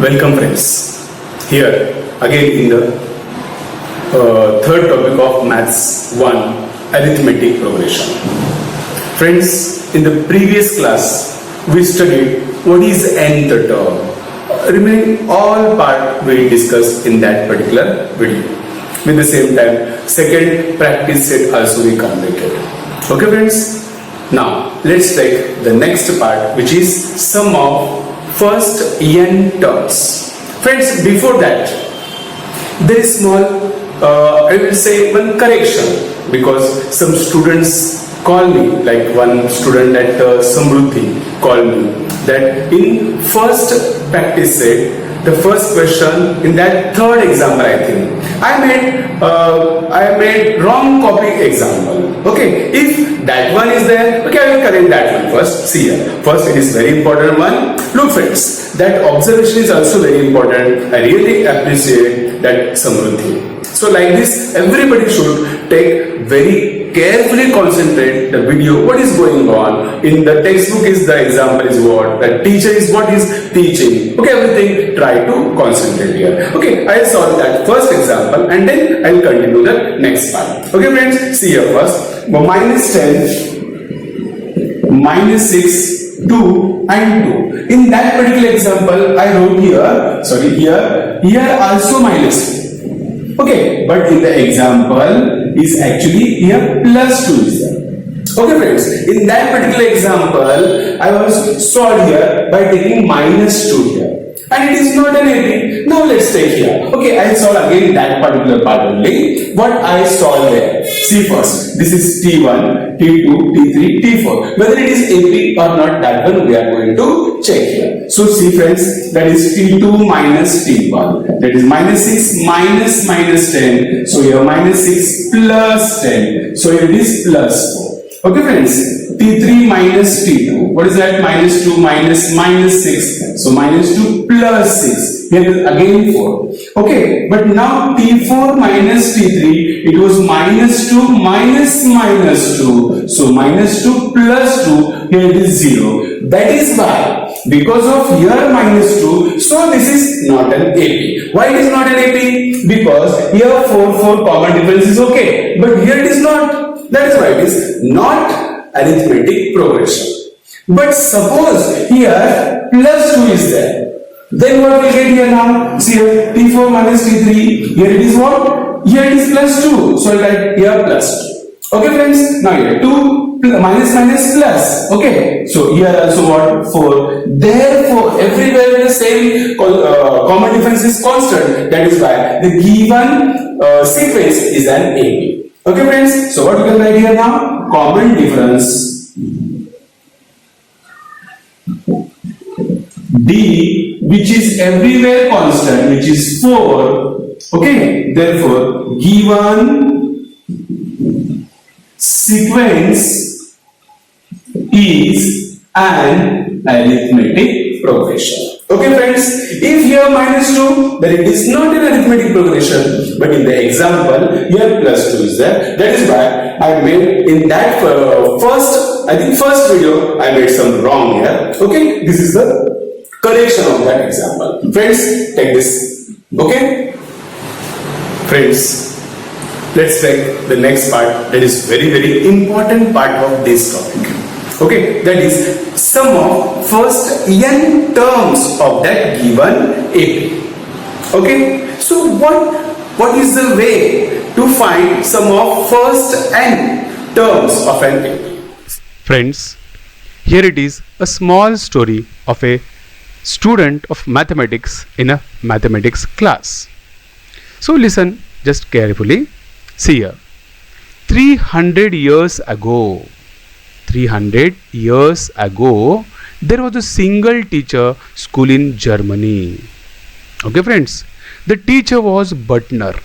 Welcome friends, here again in the third topic of Maths 1, Arithmetic Progression. Friends, in the previous class we studied what is nth term. Remaining all part we discussed in that particular video. With the same time, second practice set also we completed. Okay friends, now let's take the next part, which is sum of first n terms. Friends, before that there is small I will say one correction, because some students call me, like one student at Samruddhi called me that in first practice set, the first question in that third example, I think I made wrong copy example. Okay, if that one is there, okay, I will correct that one first. See here, first it is very important one. Look friends, that observation is also very important. I really appreciate that Samruddhi. So like this, everybody should take very carefully concentrate the video, what is going on. In the textbook is the example is what, the teacher is what is teaching. Okay, everything try to concentrate here. Okay, I solve that first example and then I will continue the next part. Okay friends, see here first. Minus 10, minus 6, 2 and 2. In that particular example, I wrote here, sorry, here also minus 2. Okay, but in the example is actually here plus 2 is there. Okay friends, in that particular example, I was solved here by taking minus 2 here. And it is not an AP. Now let's take here. Okay, I solve again that particular part only. What I solve there. See first, this is T1, T2, T3, T4. Whether it is AP or not, that one we are going to check here. So see friends, that is T2 minus T1. That is minus 6 minus 10. So here minus 6 plus 10. So here it is plus 4. Okay friends. T3 minus T2. What is that? Minus 2 minus 6. So minus 2 plus 6. Here is again 4. Okay. But now T4 minus T3. It was minus 2 minus 2. So minus 2 plus 2. Here it is 0. That is why. Because of here minus 2. So this is not an AP. Why it is not an AP? Because here 4 common difference is okay. But here it is not. That is why it is not arithmetic progression. But suppose here plus 2 is there, then what we get here now? See here, T4 minus T3, here it is what? Here it is plus 2, so I write here plus 2. Okay friends, now here 2 minus plus, okay, so here also what? 4. Therefore everywhere the same common difference is constant, that is why the given sequence is an AP. Okay friends, so what we can write here now? Common difference D, which is everywhere constant, which is 4. Okay, therefore given sequence is an arithmetic progression. Okay friends, if here minus 2, then it is not an arithmetic progression, but in the example here plus 2 is there. That is why I made in that first video I made some wrong here. Okay, this is the correction of that example. Friends, take this. Okay friends, let's take the next part, that is very important part of this topic. Okay, that is sum of first n terms of that given AP. Okay, so what is the way to find sum of first n terms of an AP? Friends, here it is a small story of a student of mathematics in a mathematics class. So listen just carefully. See here, 300 years ago, there was a single teacher school in Germany. Okay friends, the teacher was Butner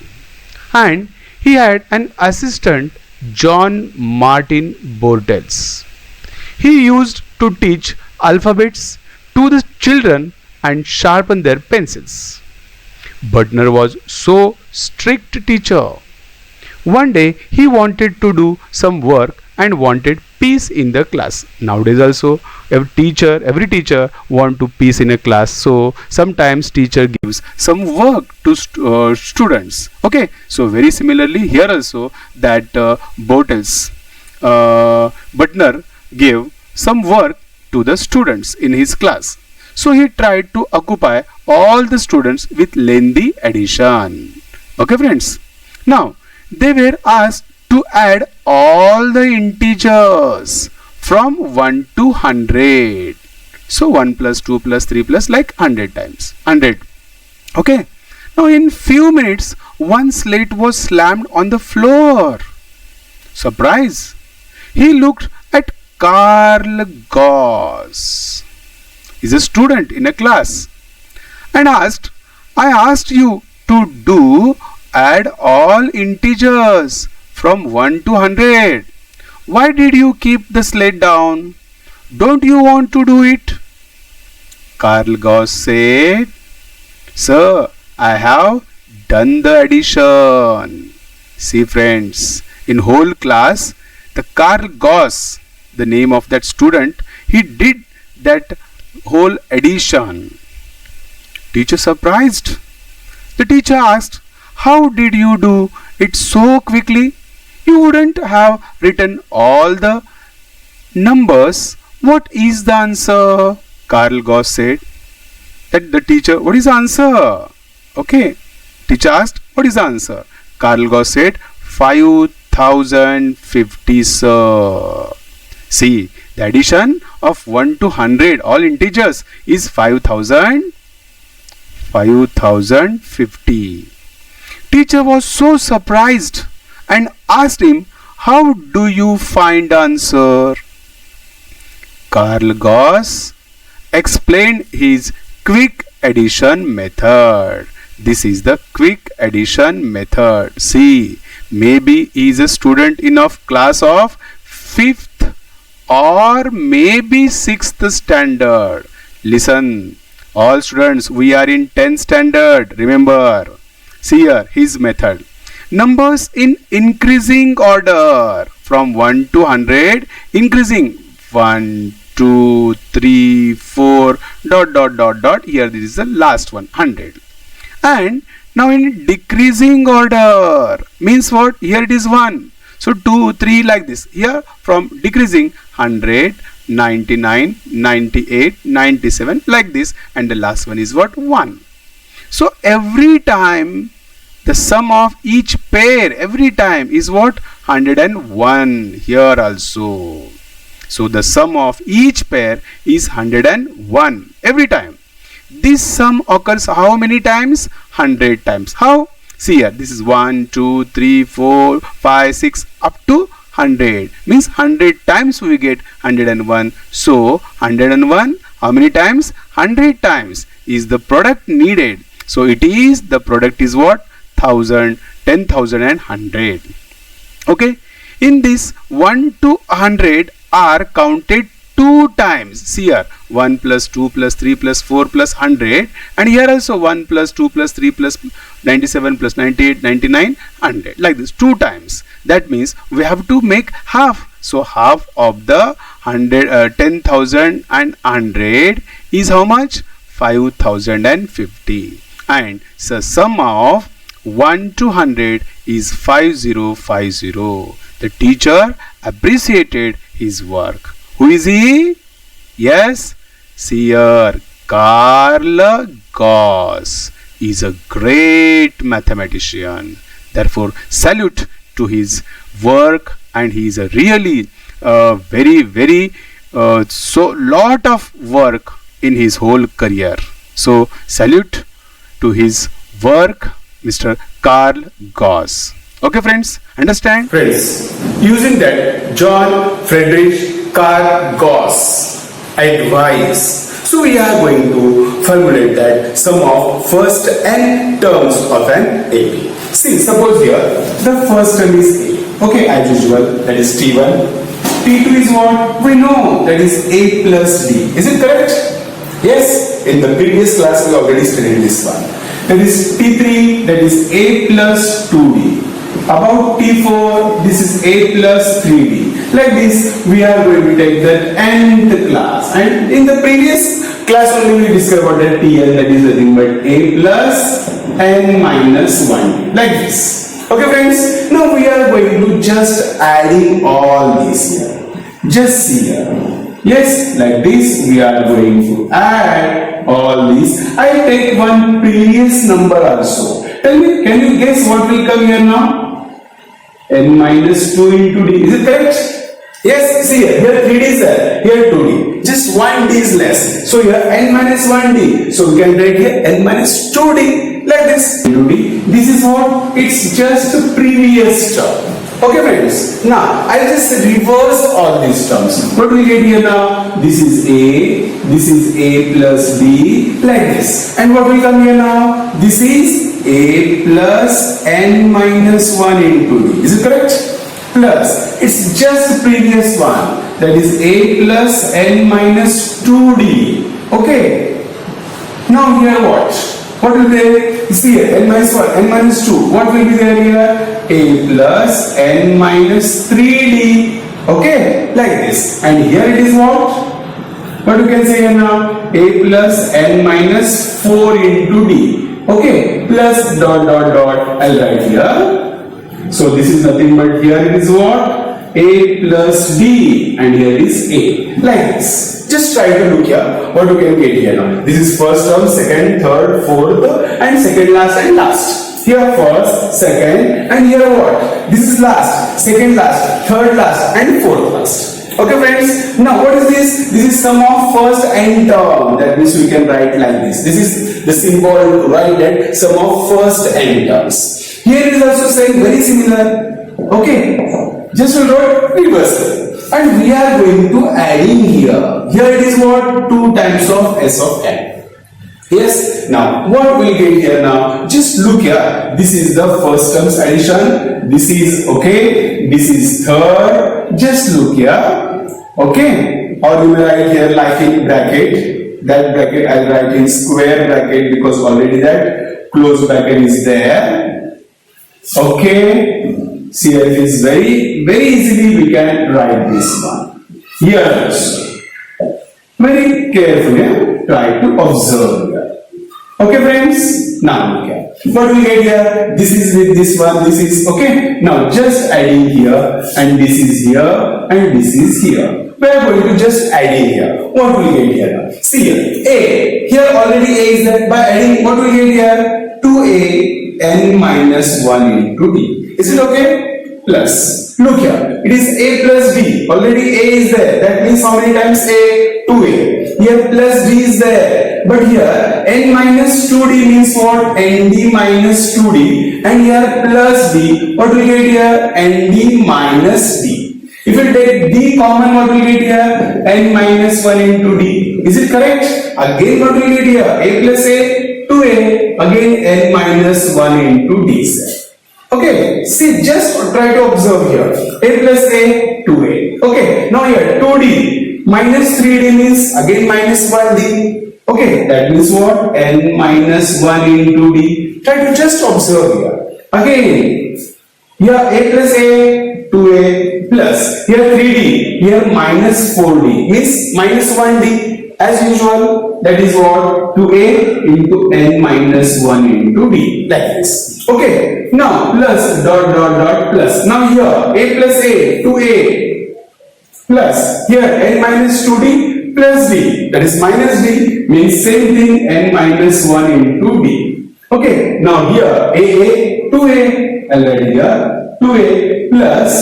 and he had an assistant, John Martin Bortels. He used to teach alphabets to the children and sharpen their pencils. Butner was so strict teacher. One day he wanted to do some work and wanted peace in the class. Nowadays also every teacher want to peace in a class. So sometimes teacher gives some work to students. Okay, so very similarly here also that Butner gave some work to the students in his class. So he tried to occupy all the students with lengthy addition. Okay friends. Now they were asked to add all the integers from 1 to 100. So 1 plus 2 plus 3 plus like 100 times. 100. Okay. Now in few minutes one slate was slammed on the floor. Surprise. He looked at Carl Gauss. He's a student in a class and asked, I asked you to do add all integers from 1 to 100. Why did you keep the slate down? Don't you want to do it? Carl Gauss said, Sir, I have done the addition. See friends, in whole class, the Carl Gauss, the name of that student, he did that whole addition. Teacher surprised. The teacher asked, how did you do it so quickly? You wouldn't have written all the numbers. What is the answer? Carl Gauss said. That the teacher, what is the answer? Okay. Teacher asked, what is the answer? Carl Gauss said, 5050, sir. See, the addition of 1 to 100, all integers, is 5050. Teacher was so surprised and asked him, how do you find answer? Carl Gauss explained his quick addition method. This is the quick addition method. See, maybe he is a student in of class of 5th or maybe 6th standard. Listen, all students, we are in 10th standard. Remember, see here his method. Numbers in increasing order from 1 to 100, increasing 1, 2, 3, 4, dot. Here this is the last one, 100. And now in decreasing order means what? Here it is 1. So 2, 3 like this. Here from decreasing 100, 99, 98, 97 like this, and the last one is what? 1. So every time the sum of each pair every time is what? 101 here also. So the sum of each pair is 101 every time. This sum occurs how many times? 100 times. How? See here, this is 1, 2, 3, 4, 5, 6 up to 100. Means 100 times we get 101. So 101, how many times? 100 times is the product needed. So it is, the product is what? 1000, 10,000 and 100. Okay. In this 1 to 100 are counted 2 times. See here, 1 plus 2 plus 3 plus 4 plus 100, and here also 1 plus 2 plus 3 plus 97 plus 98, 99, 100 like this 2 times. That means we have to make half. So half of the 10,000 and 100 is how much? 5050. And the sum of 1 to 100 is 5050. The teacher appreciated his work. Who is he? Yes, see here, Carl Gauss is a great mathematician. Therefore, salute to his work, and he is a really very so lot of work in his whole career. So salute to his work, Mr. Carl Gauss. Okay friends, understand? Friends, using that John Friedrich Carl Gauss advice, so we are going to formulate that sum of first n terms of an AP. See, suppose here the first term is A. Okay, as usual, that is T1. T2 is what? We know, that is A plus D. Is it correct? Yes, in the previous class we already studied this one. That is T3, that is A plus 2D. about T4, this is a plus 3d. Like this, we are going to take the nth class. And in the previous class only we discovered what that Tn, that is nothing but a plus n minus 1. Like this. Okay friends, now we are going to just adding all these here. Just see here. Yes, like this we are going to add all these. I take one previous number also. Tell me, can you guess what will come here now? N minus 2 into d. Is it correct? Yes, see here 3d is there, here 2d. Just 1d is less. So here n minus 1d. So we can write here n minus 2d like this. 2d. This is what? It's just the previous term. Okay friends, now I'll just reverse all these terms. What we get here now? This is a plus b, like this. And what will come here now? This is a plus n minus 1 into d. Is it correct? Plus, it's just the previous one. That is a plus n minus 2d. Okay. Now here what? What will be? See here, n minus 1, n minus 2. What will be there here? A plus n minus 3d. Okay, like this. And here it is what? What you can say here now? A plus n minus 4 into d. Okay, plus dot dot dot. I'll write here. So this is nothing but here it is what? A plus d. And here is a. Like this. Just try to look here. What you can get here now? This is first term, second, third, fourth, and second last and last. Here first, second, and here what? This is last, second last, third last, and fourth last. Okay friends, now what is this? This is sum of first n term. That means we can write like this. This is the symbol to write that sum of first n terms. Here it is also saying very similar. Okay, just we wrote reversal. And we are going to add in here. Here it is what? 2 times of s of n. Yes. Now what we get here now? Just look here. This is the first term's addition. This is okay. This is third. Just look here. Okay. Or you may write here like in bracket. That bracket I'll write in square bracket because already that close bracket is there. Okay. See, it is very easily we can write this one. Here also. Very carefully try to observe here. Okay friends? Now look here. What we get here? This is with this one, this is okay. Now just adding here, and this is here, and this is here. We are going to just add in here. What we get here? See here. A. Here already A is there. By adding what we get here? 2a n minus 1 into d. Is it okay? Plus. Look here. It is a plus b. Already a is there. That means how many times a? 2a. Here plus d is there. But here n minus 2d means what? nd minus 2d. And here plus d. What will get here? nd minus d. If you take d common, what will get here? n minus 1 into d. Is it correct? Again what will get here? A plus a, 2a. Again n minus 1 into d. Okay, see, just try to observe here. A plus a, 2a. Okay, now here 2d minus 3d means again minus 1d. Okay, that means what? n minus 1 into d. Try to just observe here. Again, here a plus a, 2a plus. Here 3d, here minus 4d means minus 1d. As usual, that is what? 2a into n minus 1 into d. Like this. Okay. Now plus dot dot dot plus. Now here a plus a, 2a plus. Here n minus 2d plus d. That is minus d means same thing, n minus 1 into d. Okay. Now here a, 2a. Already here 2a plus.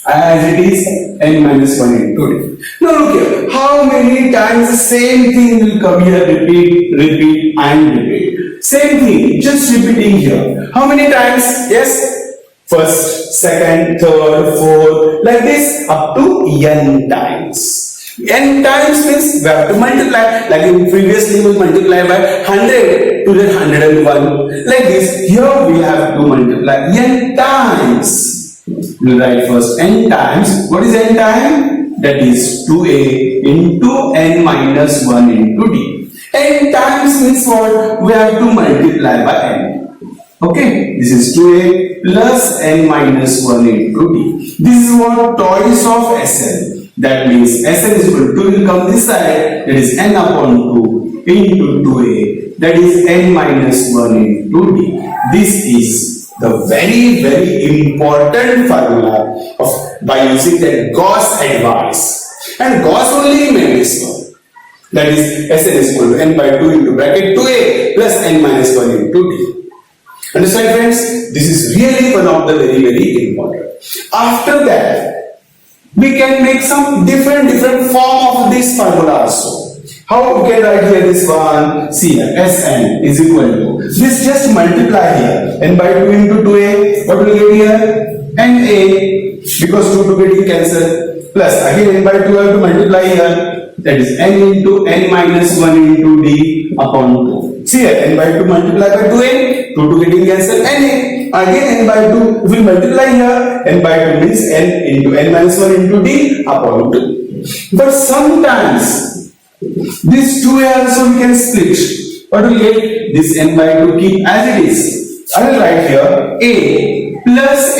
As it is n minus 1 into d. Now look here, how many times the same thing will come here, repeat and repeat. Same thing, just repeating here. How many times? Yes, first, second, third, fourth, like this up to n times. N times means we have to multiply, like in previously we multiply by 100 to the 101. Like this, here we have to multiply n times. We'll write first n times. What is n time? That is 2a into n minus 1 into d. N times means what? We have to multiply by n. Okay, this is 2a plus n minus 1 into d. This is what twice of Sn. That means Sn is equal to 2 will come this side, that is n upon 2 into 2a, that is n minus 1 into d. This is the very important formula of by using that Gauss advice. And Gauss only made this one. That is Sn is equal to n by 2 into bracket 2a plus n minus 1 into d. Understand friends? This is really one of the very important. After that, we can make some different form of this formula also. How we can write here this one? See here, Sn is equal to, this just multiply here, n by 2 into 2a, what will get here? Na, because 2 getting cancelled, plus again n by 2 I have to multiply here, that is n into n minus 1 into d upon 2. See here, n by 2 multiply by 2a, 2 getting cancelled, na. Again n by 2, if we multiply here, n by 2 means n into n minus 1 into d upon 2. But sometimes this 2a also we can split. What will get? This n by 2 keep as it is. I will write here a plus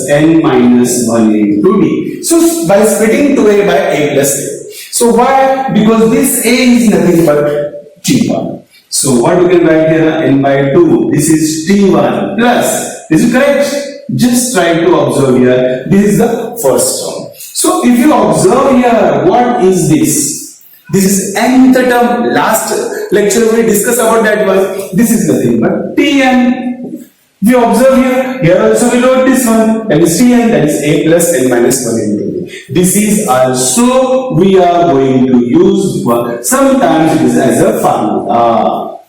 n minus 1 into d. So by splitting 2a by a plus a. So why? Because this a is nothing but t1. So what we can write here? N by 2. This is t1 plus. Is it correct? Just try to observe here. This is the first term. So if you observe here, what is this? This is nth term. Last lecture we discussed about that one. This is nothing but tn. If you observe here also we wrote this one. That is tn. That is a plus n minus 1 into d. This is also we are going to use sometimes it is as a formula.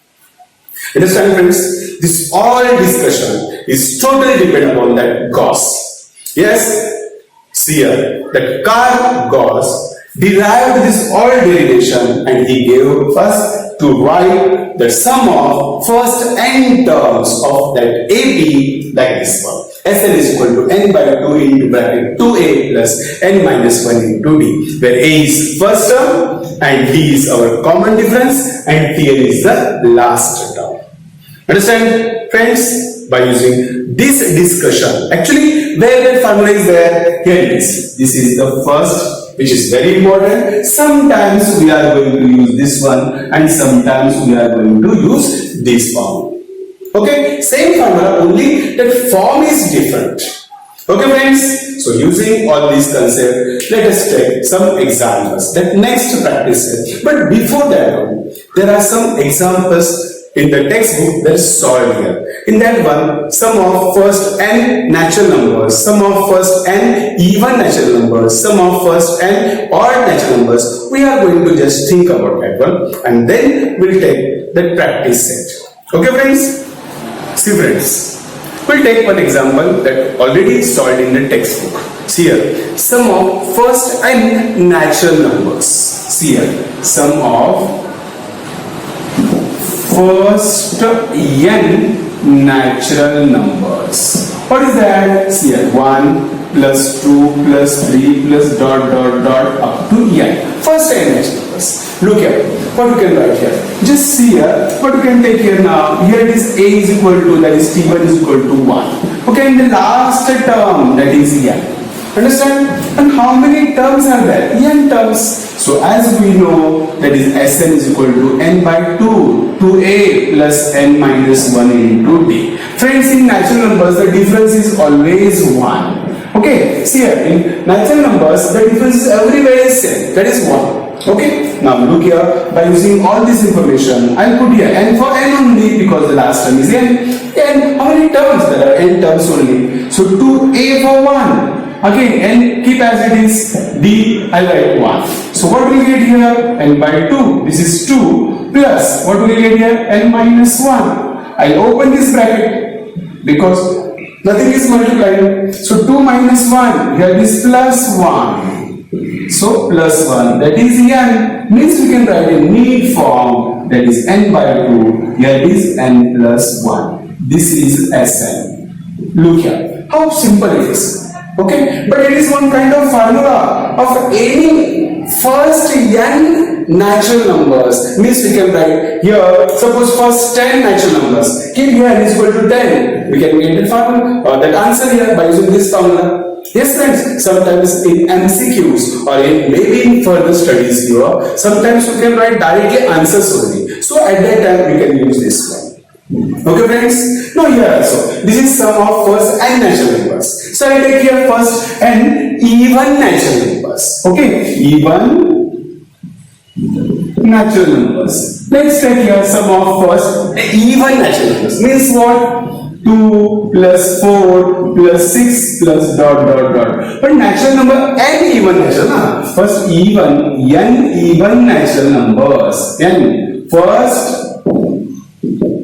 Understand friends? This all discussion is totally dependent upon that Gauss. Yes, see here that Carl Gauss derived this all derivation and he gave us to write the sum of first n terms of that AP like this one. Sn is equal to n by 2 into bracket 2a plus n minus 1 into d, where a is first term and d is our common difference and tn is the last term. Understand friends? By using this discussion, actually where that formula is there, here it is. This is the first, which is very important. Sometimes we are going to use this one and sometimes we are going to use this form. Okay, same formula, only that form is different. Okay friends, so using all these concepts, let us take some examples. That next practice. But before that, there are some examples in the textbook that is solved here. In that one, sum of first n natural numbers, sum of first n even natural numbers, sum of first n odd natural numbers. We are going to just think about that one and then we'll take that practice set. Okay friends? See friends, we'll take one example that already solved in the textbook. See here, sum of first n natural numbers. See here, sum of first n natural numbers. What is that? See here, 1 plus 2 plus 3 plus dot up to n. First n natural numbers. Look here, what you can write here. Just see here, what you can take here now. Here it is a is equal to, that is t1 is equal to 1. Okay, in the last term, that is n. Understand? And how many terms are there? n terms. So as we know, that is Sn is equal to n by 2 2a plus n minus 1 into d. Friends, in natural numbers, the difference is always 1. Okay, see here, in natural numbers, the difference is everywhere is same. That is 1. Okay, now look here, by using all this information, I'll put here n for n only because the last term is n. n, how many terms? There are n terms only. So 2a for 1. Again, n keep as it is, d I'll write 1. So what will we get here? N by 2. This is 2 plus, what will we get here? N minus 1. I'll open this bracket because nothing is multiplied. So 2 minus 1, here it is plus 1. So plus 1, that is n, means we can write in neat form, that is n by 2, here it is n plus 1. This is Sn. Look here, how simple it is. Okay, but it is one kind of formula of any first n natural numbers. Means we can write here, suppose first 10 natural numbers. Here n is equal to 10. We can get the formula or that answer here by using this formula. Yes friends, sometimes in MCQs or in maybe in further studies here, sometimes we can write directly answers only. So at that time we can use this one. Okay friends, now here also, this is sum of first n natural numbers. So I take here first n even natural numbers. Okay, even natural numbers. Let's take here sum of first even natural numbers. Means what? 2 plus 4 plus 6 plus dot dot dot. But natural number n even natural na. First even n even natural numbers. N first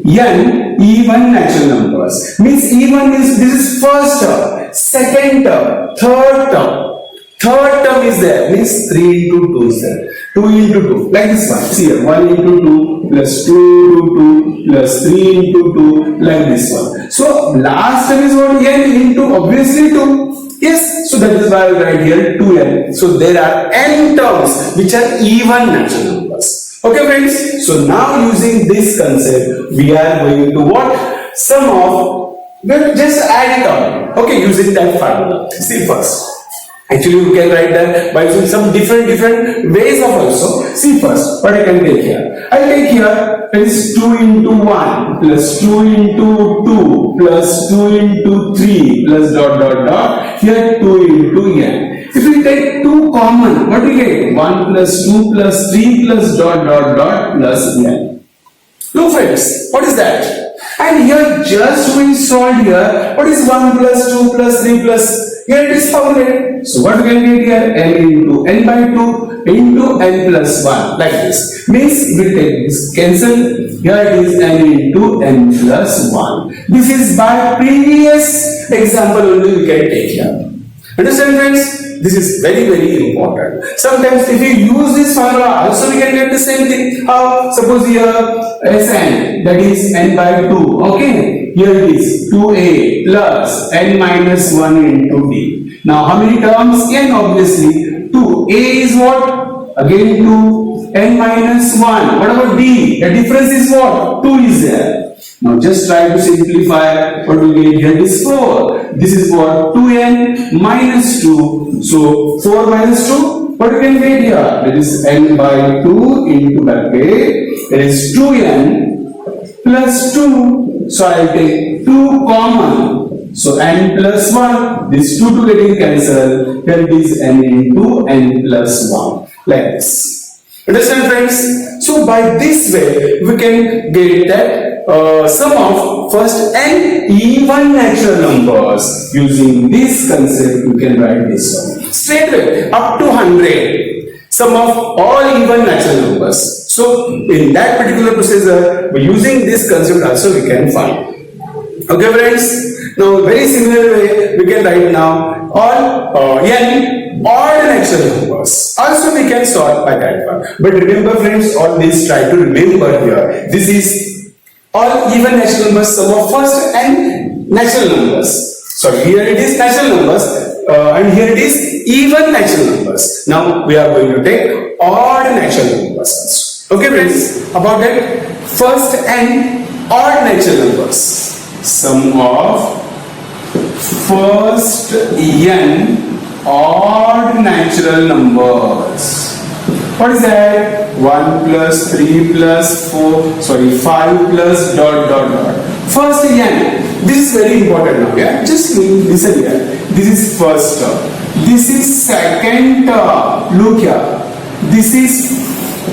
n even natural numbers. Means even is this is first term, second term, third term. Third term is there, means 3 into 2 is there. 2 into 2, like this one. See here, 1 into 2 plus 2 into 2 plus 3 into 2, like this one. So last term is what? N into obviously 2. Yes, so that is why I write here 2n. So there are n terms which are even natural numbers. Okay friends, so now using this concept, we are going to what? Sum of, well, just add term. Okay, using that formula. See first. Actually, you can write that by using some different ways of also. See first, what I can take here. I take here is 2 into 1 plus 2 into 2 plus 2 into 3 plus dot dot dot. Here 2 into n. If we take 2 common, what do we get? 1 plus 2 plus 3 plus dot dot dot plus n. Look friends, what is that? And here just we solve here, what is 1 plus 2 plus 3 plus, here it is formulated. So what we can get here? N into n by 2 into n plus 1, like this. Means we take this cancel, here it is n into n plus 1. This is by previous example only we can take here. Understand friends? This is very important. Sometimes if you use this formula also we can get the same thing. How? Suppose here Sn, that is n by 2. Okay, here it is 2a plus n minus 1 into d. Now how many terms? N obviously. 2. A is what? Again 2. N minus 1. What about d? The difference is what? 2 is there. Now just try to simplify. What we get here is 4. This is what? 2n minus 2. So 4 minus 2. What we can get here? That is n by 2 into bracket. It is 2n plus 2. So I take 2 common. So n plus 1. This 2 getting cancelled. Here it is n into n plus 1. Like this. Understand friends? So by this way we can get that sum of first n even natural numbers. Using this concept we can write this one. Straight away up to 100. Sum of all even natural numbers. So in that particular procedure, by using this concept also we can find. Okay friends. Now very similar way we can write now all n odd natural numbers. Also we can solve by that one. But remember friends, all this try to remember here. This is all even natural numbers, sum of first n natural numbers. So here it is natural numbers and here it is even natural numbers. Now we are going to take odd natural numbers. Okay friends, about that first n odd natural numbers. Sum of first n odd natural numbers. What is that? 1 plus 3 plus 4, sorry 5 plus dot dot dot. First n. This is very important now. Yeah, just listen here. This is first term. This is second term. Look here. This is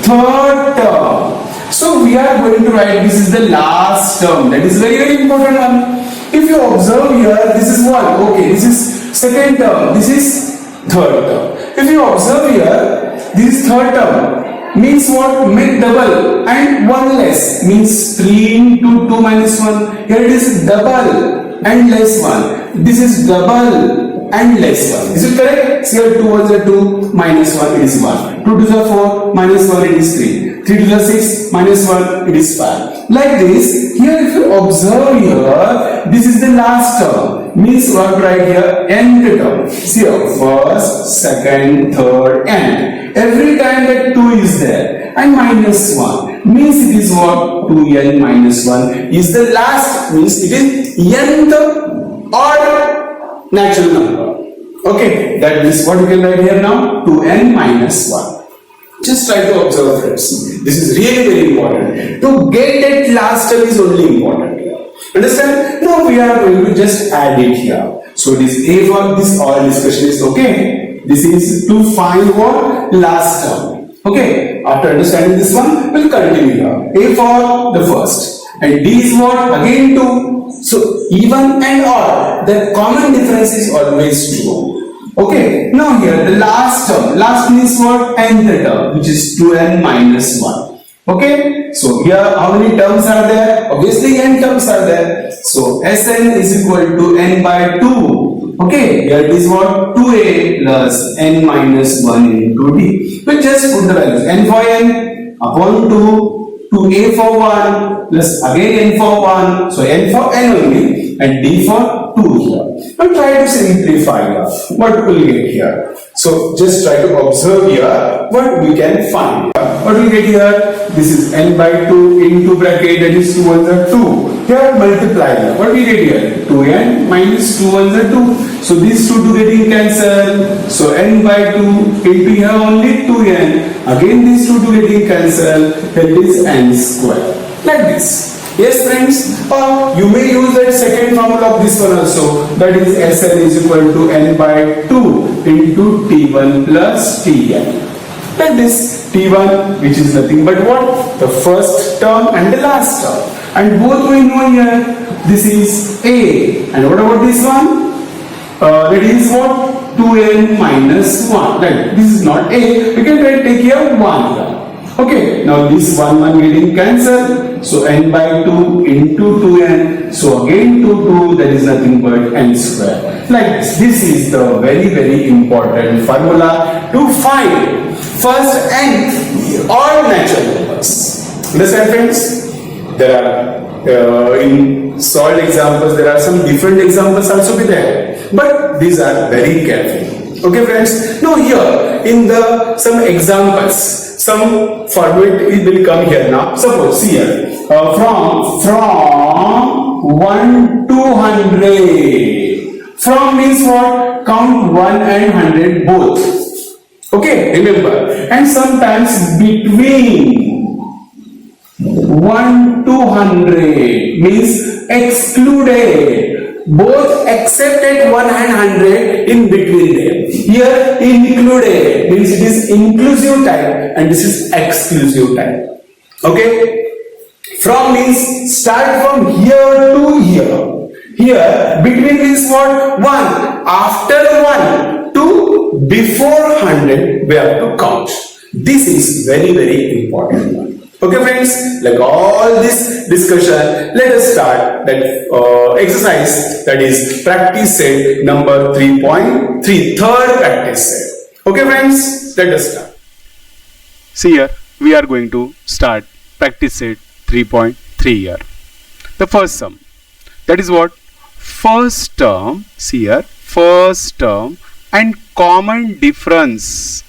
third term. So we are going to write this is the last term. That is very important one. If you observe here, this is 1. Okay, this is second term. This is third term. If you observe here, this is third term. Means what? Make double and 1 less. Means 3 into 2 minus 1. Here it is double and less 1. This is double and less 1. Is it correct? So here 2 ones are 2, minus 1 it is 1. 2 twos are 4, minus 1 it is 3. 3 twos are 6, minus 1 it is 5. Like this, here if you observe here, this is the last term. Means what right here? Nth term. See here, first, second, third, nth. every time that 2 is there and minus 1 means it is what? 2n minus 1 is the last, means it is nth odd natural number. Okay, that is what we can write here now, 2n minus 1. Just try to observe, friends. This is really very important. To get that last term is only important here. Understand? Now we are going to just add it here. So this A for this all discussion is okay. This is to find what? Last term. Okay. After understanding this one, we'll continue here. A for the first. And D is what? Again 2. So even and odd, the common difference is always 2. Okay, now here the last term, last means what? Nth term, which is 2n minus 1. Okay, so here how many terms are there? Obviously n terms are there. So Sn is equal to n by 2. Okay, here it is what? 2a plus n minus 1 into d. We just put the values n for n upon 2, 2a for 1 plus again n for 1. So n for n only and d for 2 here. Now try to simplify here. What will we get here? So just try to observe here what we can find. What we get here? This is n by 2 into bracket, that is 2 ones are 2. Here multiply here. What we get here? 2n minus 2 ones are 2. So these two getting cancelled. So n by 2 into here only 2n. Again these two getting cancelled. That is n square. Like this. Yes, friends, or you may use that second formula of this one also, that is Sn is equal to n by 2 into T1 plus Tn. Like this, T1 which is nothing but what? The first term and the last term. And both we know here, this is A. And what about this one? That is what? 2n minus 1. Right, this is not A, we can take here 1 here. Okay, now this 1 getting cancelled, so n by 2 into 2n, so again 2, that is nothing but n square. Like this, this is the very important formula to find first nth odd natural numbers. Understand, friends? There are in solved examples, there are some different examples also be there, but these are very careful. Okay, friends, now here in the some examples, some format will come here now. Suppose see here, from 1 to 100. From means what? Count 1 and 100 both. Okay, remember. And sometimes between 1 to 100 means excluded. Both except at 1 and 100 in between them. Here included means it is inclusive type and this is exclusive type. Okay. From means start from here to here. Here between means what? 1. After 1 to before 100 we have to count. This is very important one. Okay, friends, like all this discussion, let us start that exercise, that is practice set number 3.3, third practice set. Okay, friends, let us start. See here, we are going to start practice set 3.3 here. The first sum, that is what? First term, see here, first term and common difference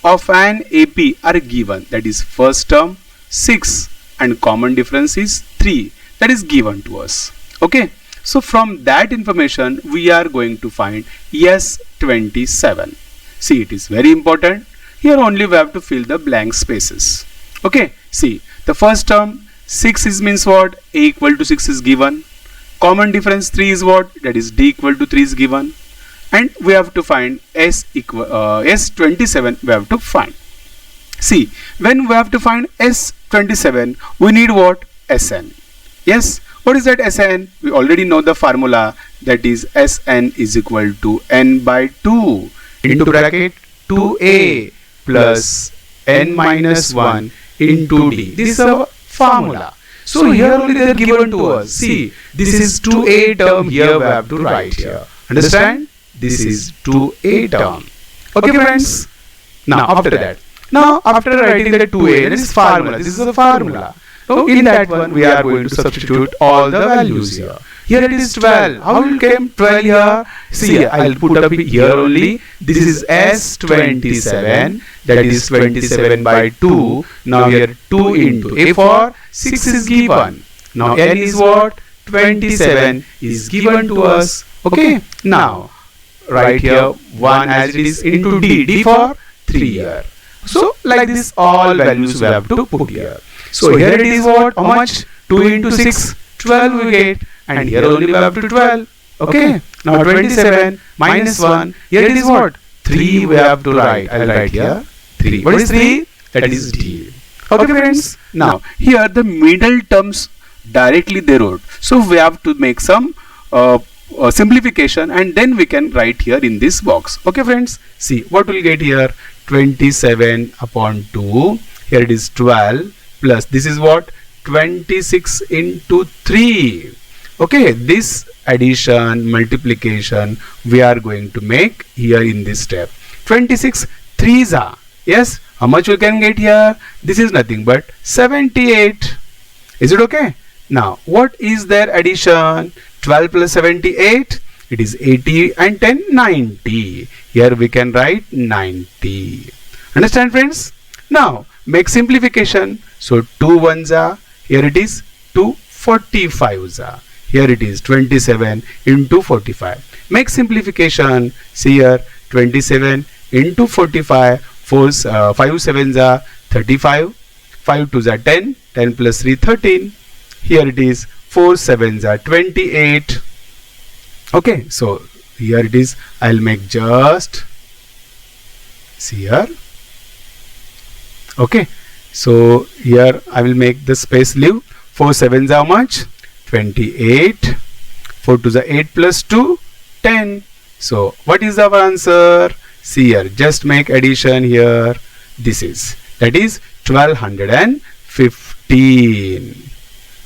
of an AP are given. That is first term 6 and common difference is 3, that is given to us. Okay, so from that information we are going to find S27. See, it is very important. Here only we have to fill the blank spaces. Okay, see, the first term 6 is means what? A equal to 6 is given. Common difference 3 is what? That is D equal to 3 is given. And we have to find S27 we have to find. See, when we have to find S27, we need what? Sn. Yes, what is that Sn? We already know the formula, that is Sn is equal to n by 2 into bracket 2a plus n minus 1 into d. This is our formula. So here only they are given to us. See, this is 2a term here we have to write here. Understand? This is 2a term. Okay, friends? Now after that. Now after writing the 2a, this is formula. This is a formula. So in that one we are going to substitute all the values here. Here it is 12. How will came 12 here? See, I'll put up here only. This is S27. That is 27 by 2. Now here 2 into A4. 6 is given. Now N is what? 27 is given to us. Okay. Now right here 1 as it is into D. D for 3 here. So like this all values we have to put here. So here it is what? How much? 2 into 6, 12 we get, and here only we have to 12. Okay. Now 27 minus 1. Here it is what? 3 we have to write. I'll write here 3. What is 3? That is D. Okay friends. Now here the middle terms directly they wrote. So we have to make some simplification, and then we can write here in this box. Okay friends. See what we'll get here. 27 upon 2. Here it is 12 plus this is what? 26 into 3. Okay, this addition, multiplication we are going to make here in this step. 26 3s are, yes, how much we can get here? This is nothing but 78. Is it okay? Now what is their addition? 12 plus 78, it is 80, and 10 90. Here we can write 90. Understand friends? Now make simplification. So 2 ones are, here it is 2 45s are. Here it is 27 into 45. Make simplification. See here 27 into 45. 5 sevens are 35. 5 twos are 10. 10 plus 3 13. Here it is 4 sevens are 28. Okay, so here it is. I'll make just, see here. Okay, so here I will make the space leave. 4 sevens are how much? 28. 4 to the 8 plus 2, 10. So what is our answer? See here, just make addition here. This is, that is 1215.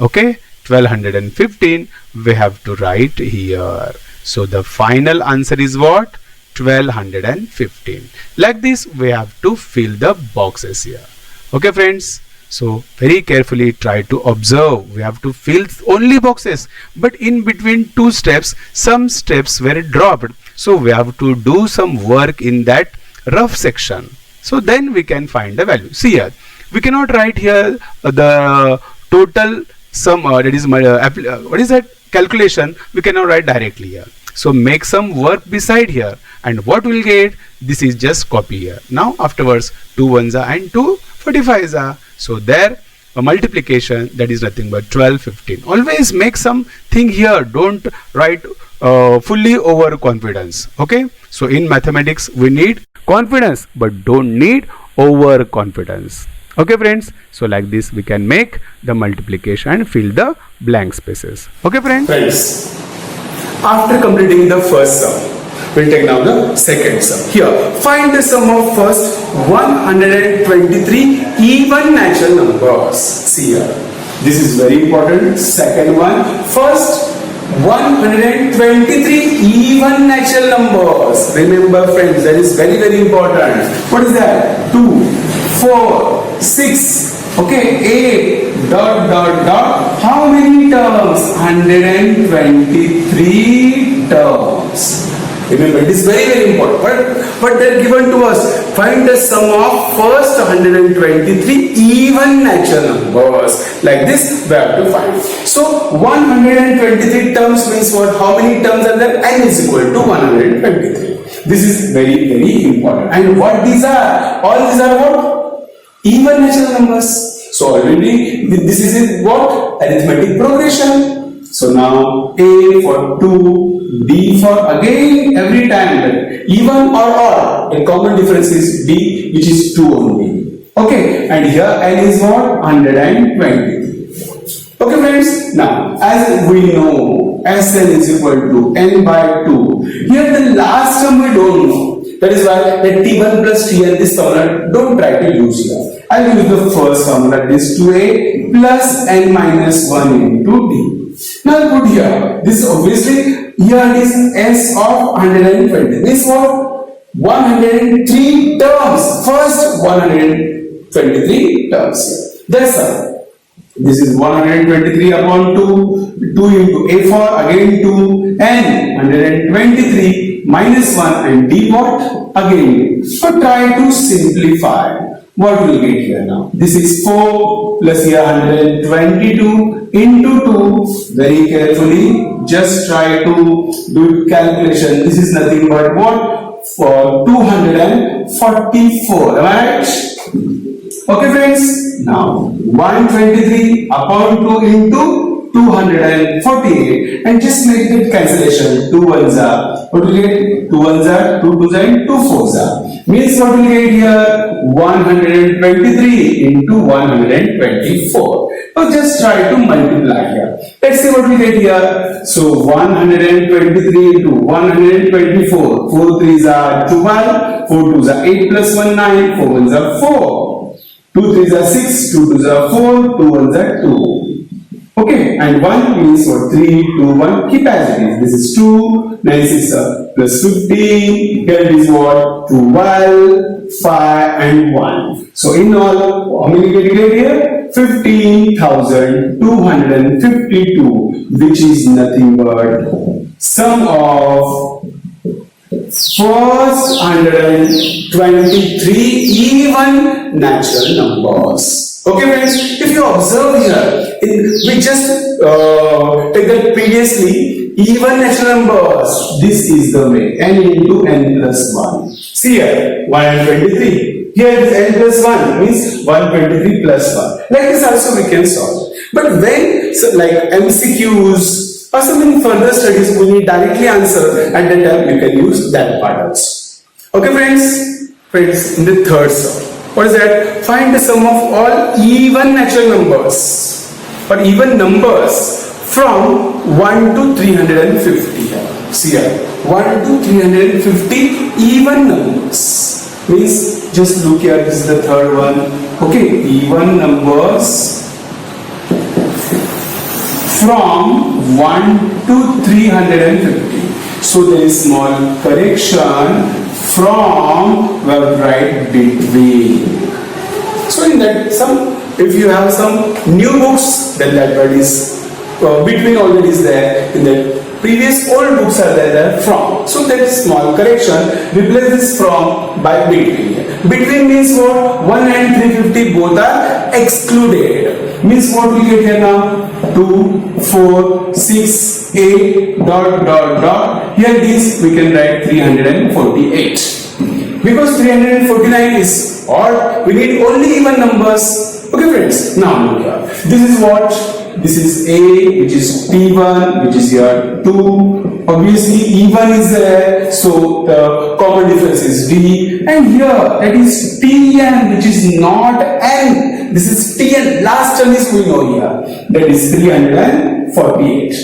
Okay, 1215 we have to write here. So the final answer is what? 1215. Like this we have to fill the boxes here. Okay friends, so very carefully try to observe. We have to fill only boxes, but in between two steps some steps were dropped, so we have to do some work in that rough section. So then we can find the value. See here, we cannot write here the total sum, that is what is that calculation, we cannot write directly here. So make some work beside here, and what we'll get, this is just copy here. Now afterwards 2 ones are and 2 45s are. So there a multiplication, that is nothing but 1215. Always make something here, don't write fully over confidence. Okay, so in mathematics we need confidence but don't need over confidence. Okay friends, so like this we can make the multiplication and fill the blank spaces. Okay friends. Friends, after completing the first sum, we'll take now the second sum. Here, find the sum of first 123 even natural numbers. See here, this is very important. Second one, first 123 even natural numbers. Remember friends, that is very very important. What is that? 2, 4, 6, okay, 8, dot dot dot. How many terms? 123 terms. Remember, it is very very important. But they're given to us. Find the sum of first 123 even natural numbers. Like this we have to find. So 123 terms means what? How many terms are there? N is equal to 123. This is very very important. And what these are? All these are what? Even natural numbers. So already this is what? Arithmetic progression. So now A for 2, D for again every time even or odd. A common difference is D, which is 2 only. Okay, and here N is what? 123. Okay friends, now as we know Sn is equal to N by 2. Here the last term we don't know. That is why the T1 plus Tn, this formula don't try to use here. I will use the first formula, that is 2A plus N minus 1 into D. Now put here, this obviously here is S of 120. This what? 103 terms. First 123 terms here. That's all. This is 123 upon 2, 2 into a for again 2, and 123 minus 1 and d what? Again. So try to simplify. What will get here now? This is 4 plus here 122 into 2. Very carefully, just try to do calculation. This is nothing but what? For 244. Am I right? Okay friends, now 123 upon 2 into 248 and just make the cancellation. 2 ones are, what will you get? 2 ones are, 2 twos are, 2 fours are. Means what will you get here? 123 into 124. Now just try to multiply here. Let's see what we get here. So 123 into 124. 4 threes are 12, 4 twos are 8 plus 1 9, 4 ones are 4. 2 threes are 6, 2 twos are 4, 2 ones are 2. Okay, and 1 means what? 3, 2, 1, keep as it is. This is 2, 9, 6 plus 15, here it is what? 12, 5 and 1. So in all, how many get here? 15,252, which is nothing but sum of first 123 even natural numbers. Okay friends, if you observe here, we just take that previously, even natural numbers, this is the way, n into n plus 1. See here, 123. Here it is n plus 1, means 123 plus 1. Like this also we can solve. But when, so like MCQs, or something further studies, we need directly answer, at that time you can use that part also. Okay friends, in the third sum, what is that? Find the sum of all even natural numbers or even numbers from 1 to 350. See here, 1 to 350 even numbers. Means just look here, this is the third one. Okay, even numbers from 1 to 350. So there is small correction from, we have to write between. So in that some, if you have some new books, then that word is between already is there. In the previous old books are there from. So that is small correction. Replace this from by between. Between means what? 1 and 350 both are excluded. Means what we get here now? 2, 4, 6, 8, dot, dot, dot. Here this we can write 348. Because 349 is odd, we need only even numbers. Okay friends, now look here. This is what? This is A, which is T1, which is here 2. Obviously even is there, so the common difference is D. And here that is Tn, which is not N. This is Tn, last term is we know here. That is 348.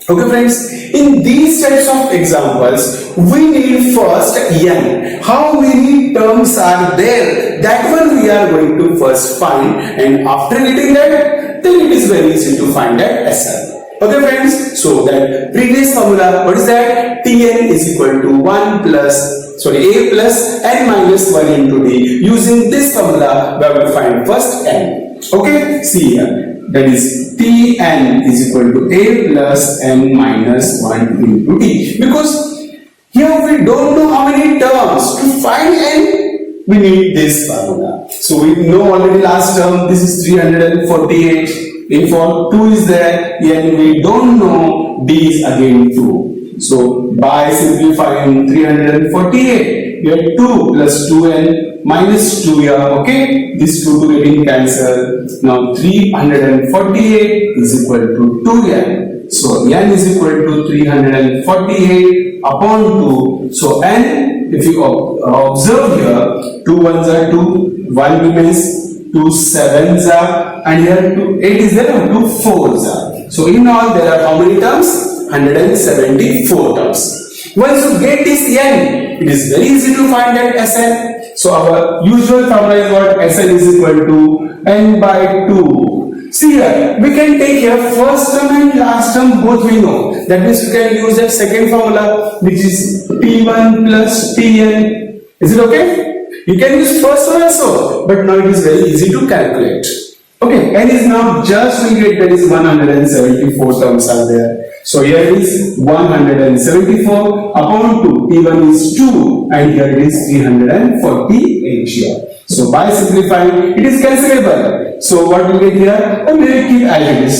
Okay friends, in these types of examples, we need first n. How many terms are there? That one we are going to first find, and after getting that, then it is very easy to find that SL. Okay friends, so that previous formula, what is that? Tn is equal to A plus n minus 1 into d. Using this formula, we have to find first n. Okay, see here. That is Tn is equal to A plus n minus 1 into d. Because here we don't know how many terms. To find n, we need this formula. So we know already last term, this is 348. Therefore 2 is there, n we don't know, d is again 2. So by simplifying 348, we have 2 plus 2n minus 2 here, okay? This 2 getting cancelled. Now 348 is equal to 2n. So n is equal to 348 upon 2. So n, if you observe here, 2 ones are 2, 1 remains, 2 sevens are, and here 2 8 is there, 2 fours are. So in all there are how many terms? 174 terms. Once you get this n, it is very easy to find that Sn. So our usual formula is what? Sn is equal to n by 2. See here, we can take here first term and last term both we know. That means we can use that second formula, which is T1 plus Tn. Is it okay? You can use first one also, but now it is very easy to calculate. Okay, n is now just will get that is 174 terms are there. So here it is 174 upon 2, T1 is 2 and here it is 348 here. So by simplifying, it is cancelable. So what we get here? We will keep as it is.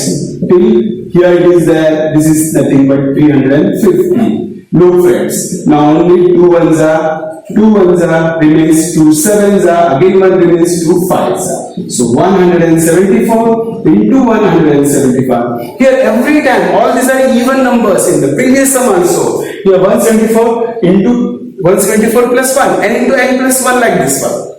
Till here it is there, this is nothing but 350. Look friends, now only 2 ones are, remains 2 sevens are, again 1 remains 2 fives are. So 174 into 175. Here every time, all these are even numbers in the previous sum also. Here 174 into 174 plus 1 and into n plus 1 like this one.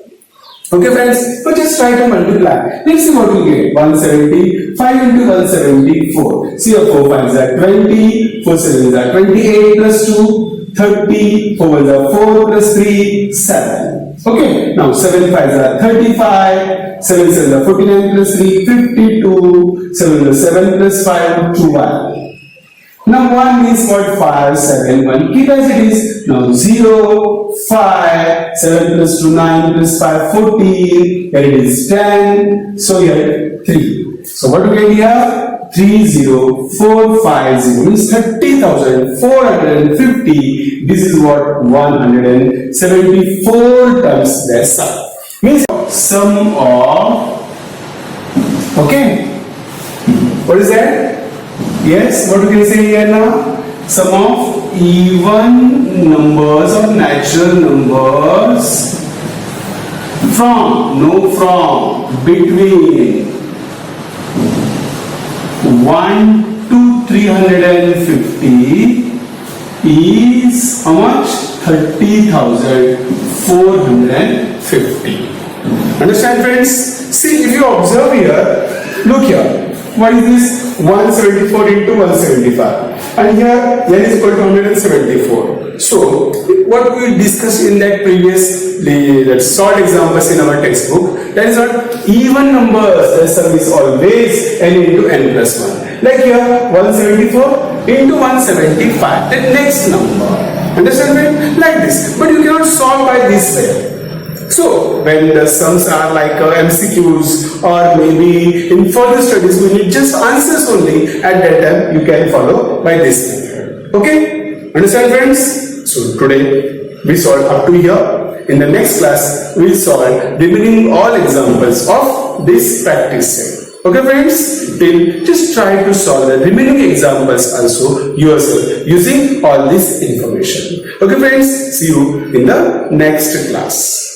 Okay friends, so just try to multiply. Let's see what we get. 175 into 174. See here 4 5s are 20, 4 7s are 28 plus 2, 30, 4 1s are 4 plus 3, 7. Okay, now 7 5s are 35, 7 7s are 49 plus 3, 52, 7 plus 5, 2 1. Now 1 means what? 5, 7, 1. Keep as it is. Now 0, 5, 7 plus 2, 9 plus 5, 14. Here it is 10. So here 3. So what do we get here? 30450 means 30,450. This is what 174 terms their sum. Means sum of, okay, what is that? Yes, what we can say here now? Sum of even numbers or natural numbers from between 1 to 350 is how much? 30,450. Understand friends? See, if you observe here, look here. What is this? 174 into 175 and here n is equal to 174. So what we discussed in that previous that short examples in our textbook, that is not even numbers, the sum is always n into n plus 1. Like here 174 into 175, the next number. Understand me? Like this. But you cannot solve by this way. So when the sums are like MCQs or maybe in further studies we need just answers only, at that time you can follow by this method. Okay? Understand friends? So today we solved up to here. In the next class we will solve remaining all examples of this practice set. Okay friends? Till just try to solve the remaining examples also yourself using all this information. Okay friends? See you in the next class.